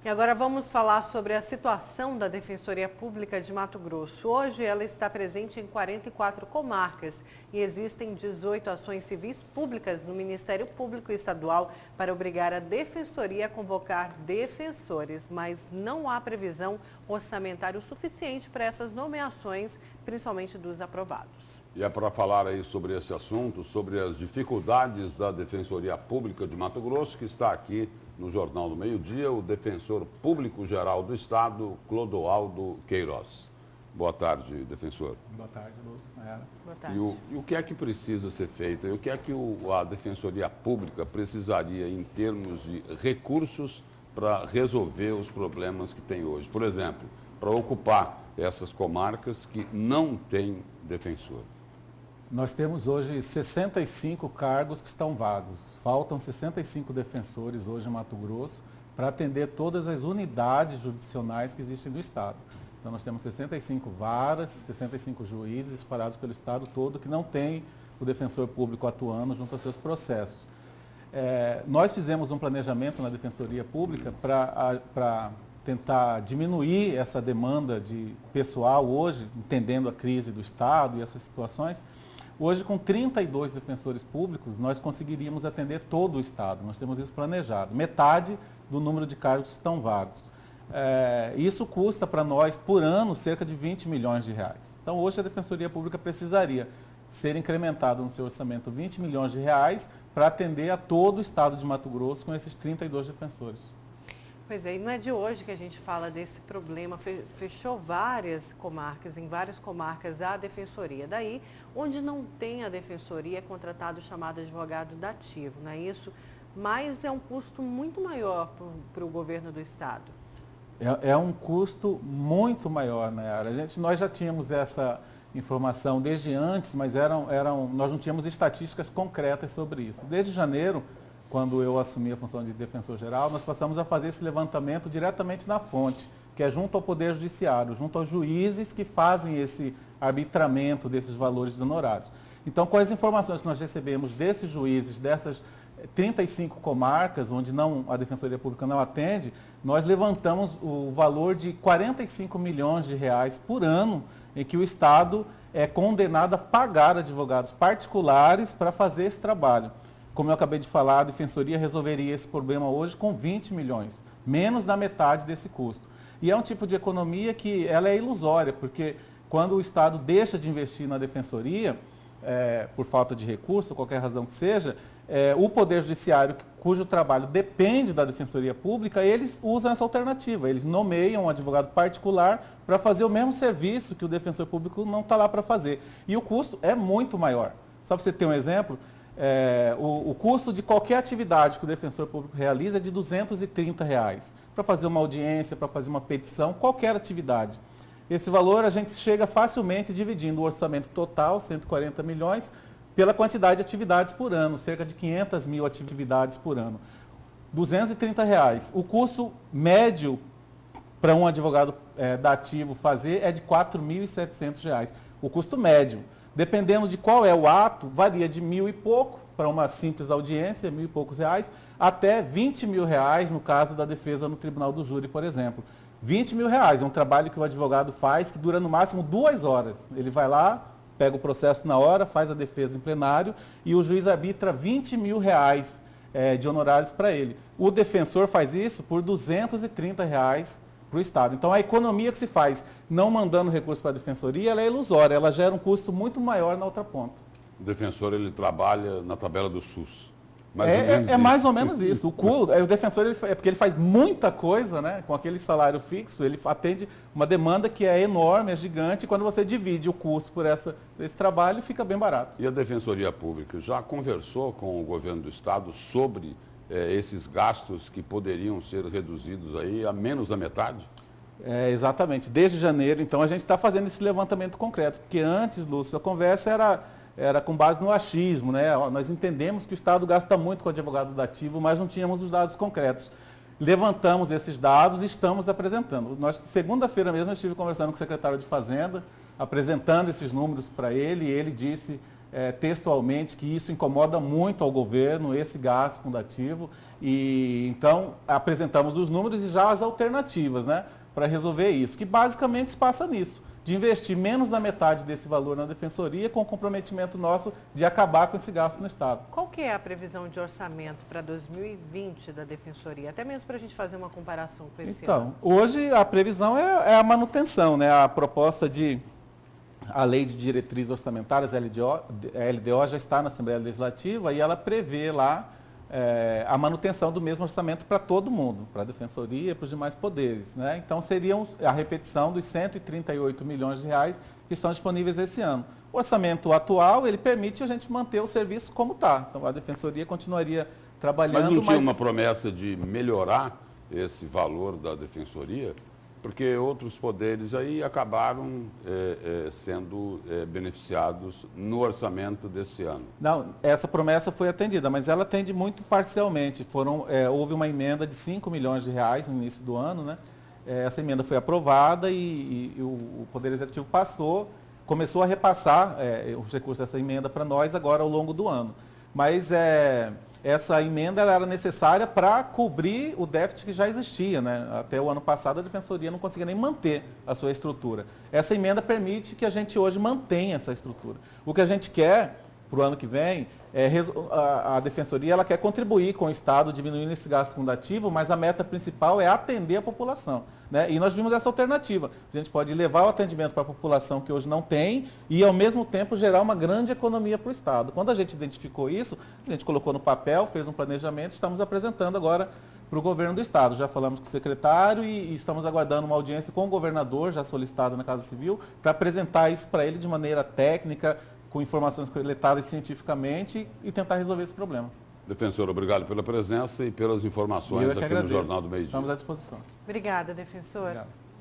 E agora vamos falar sobre a situação da Defensoria Pública de Mato Grosso. Hoje ela está presente em 44 comarcas e existem 18 ações civis públicas no Ministério Público Estadual para obrigar a Defensoria a convocar defensores, mas não há previsão orçamentária suficiente para essas nomeações, principalmente dos aprovados. E é para falar aí sobre esse assunto, sobre as dificuldades da Defensoria Pública de Mato Grosso, que está aqui no Jornal do Meio-Dia, o Defensor Público-Geral do Estado, Clodoaldo Queiroz. Boa tarde, defensor. Boa tarde, Lúcio. Boa tarde. E o que é que precisa ser feito? E o que é que a Defensoria Pública precisaria em termos de recursos para resolver os problemas que tem hoje? Por exemplo, para ocupar essas comarcas que não têm defensor. Nós temos hoje 65 cargos que estão vagos. Faltam 65 defensores hoje em Mato Grosso para atender todas as unidades jurisdicionais que existem no Estado. Então nós temos 65 varas, 65 juízes espalhados pelo Estado todo que não tem o defensor público atuando junto aos seus processos. Nós fizemos um planejamento na Defensoria Pública para tentar diminuir essa demanda de pessoal hoje, entendendo a crise do Estado e essas situações. Hoje, com 32 defensores públicos, nós conseguiríamos atender todo o Estado. Nós temos isso planejado. Metade do número de cargos estão vagos. Isso custa para nós, por ano, cerca de 20 milhões de reais. Então, hoje, a Defensoria Pública precisaria ser incrementado no seu orçamento 20 milhões de reais para atender a todo o Estado de Mato Grosso com esses 32 defensores. Pois é, e não é de hoje que a gente fala desse problema. Fechou várias comarcas, em várias comarcas a defensoria. Daí, onde não tem a defensoria, é contratado o chamado advogado dativo, não é isso? Mas é um custo muito maior para o governo do Estado. É um custo muito maior, Nayara. Nós já tínhamos essa informação desde antes, mas nós não tínhamos estatísticas concretas sobre isso. Desde janeiro, quando eu assumi a função de defensor geral, nós passamos a fazer esse levantamento diretamente na fonte, que é junto ao Poder Judiciário, junto aos juízes que fazem esse arbitramento desses valores de honorários. Então, com as informações que nós recebemos desses juízes, dessas 35 comarcas, onde a Defensoria Pública não atende, nós levantamos o valor de 45 milhões de reais por ano em que o Estado é condenado a pagar advogados particulares para fazer esse trabalho. Como eu acabei de falar, a Defensoria resolveria esse problema hoje com 20 milhões, menos da metade desse custo. E é um tipo de economia que ela é ilusória, porque quando o Estado deixa de investir na Defensoria, por falta de recurso, qualquer razão que seja, o Poder Judiciário, cujo trabalho depende da Defensoria Pública, eles usam essa alternativa. Eles nomeiam um advogado particular para fazer o mesmo serviço que o Defensor Público não está lá para fazer. E o custo é muito maior. Só para você ter um exemplo, o custo de qualquer atividade que o defensor público realiza é de R$ 230 reais, para fazer uma audiência, para fazer uma petição, qualquer atividade. Esse valor a gente chega facilmente dividindo o orçamento total, 140 milhões, pela quantidade de atividades por ano, cerca de 500 mil atividades por ano. R$ 230 reais. O custo médio para um advogado dativo fazer é de R$ 4.700 reais. O custo médio. Dependendo de qual é o ato, varia de 1.000 e pouco para uma simples audiência, 1.000 e poucos reais, até 20 mil reais no caso da defesa no Tribunal do Júri, por exemplo. 20 mil reais é um trabalho que o advogado faz que dura no máximo 2 horas. Ele vai lá, pega o processo na hora, faz a defesa em plenário e o juiz arbitra 20 mil reais de honorários para ele. O defensor faz isso por R$ 230 reais para o Estado. Então, a economia que se faz não mandando recurso para a Defensoria, ela é ilusória, ela gera um custo muito maior na outra ponta. O defensor, ele trabalha na tabela do SUS. Mais ou menos isso. O defensor, porque ele faz muita coisa, né, com aquele salário fixo, ele atende uma demanda que é enorme, é gigante, e quando você divide o custo por esse trabalho, fica bem barato. E a Defensoria Pública já conversou com o governo do Estado sobre esses gastos que poderiam ser reduzidos aí a menos da metade? Exatamente. Desde janeiro, então, a gente está fazendo esse levantamento concreto, porque antes, Lúcio, a conversa era com base no achismo, né? Nós entendemos que o Estado gasta muito com advogado dativo, mas não tínhamos os dados concretos. Levantamos esses dados e estamos apresentando. Segunda-feira mesmo, eu estive conversando com o secretário de Fazenda, apresentando esses números para ele, e ele disse textualmente que isso incomoda muito ao governo, esse gasto fundativo, e então apresentamos os números e já as alternativas, né, para resolver isso, que basicamente se passa nisso, de investir menos da metade desse valor na defensoria, com o comprometimento nosso de acabar com esse gasto no Estado. Qual que é a previsão de orçamento para 2020 da defensoria? Até mesmo para a gente fazer uma comparação com esse ano. Então, hoje a previsão é a manutenção, né, a proposta a Lei de Diretrizes Orçamentárias, a LDO, já está na Assembleia Legislativa e ela prevê lá a manutenção do mesmo orçamento para todo mundo, para a Defensoria e para os demais poderes, né? Então, seria a repetição dos 138 milhões de reais que estão disponíveis esse ano. O orçamento atual, ele permite a gente manter o serviço como está. Então, a Defensoria continuaria trabalhando. Mas não tinha uma promessa de melhorar esse valor da Defensoria? Porque outros poderes aí acabaram sendo beneficiados no orçamento desse ano. Não, essa promessa foi atendida, mas ela atende muito parcialmente. Houve uma emenda de 5 milhões de reais no início do ano, né? Essa emenda foi aprovada e o Poder Executivo começou a repassar os recursos dessa emenda para nós agora ao longo do ano. Mas essa emenda ela era necessária para cobrir o déficit que já existia, né? Até o ano passado a Defensoria não conseguia nem manter a sua estrutura. Essa emenda permite que a gente hoje mantenha essa estrutura. O que a gente quer para o ano que vem a Defensoria ela quer contribuir com o Estado, diminuindo esse gasto fundativo, mas a meta principal é atender a população, né? E nós vimos essa alternativa. A gente pode levar o atendimento para a população que hoje não tem e, ao mesmo tempo, gerar uma grande economia para o Estado. Quando a gente identificou isso, a gente colocou no papel, fez um planejamento, estamos apresentando agora para o governo do Estado. Já falamos com o secretário e estamos aguardando uma audiência com o governador, já solicitado na Casa Civil, para apresentar isso para ele de maneira técnica, com informações coletadas cientificamente e tentar resolver esse problema. Defensor, obrigado pela presença e pelas informações aqui no Jornal do Meio-Dia. Estamos à disposição. Obrigada, defensor. Obrigado.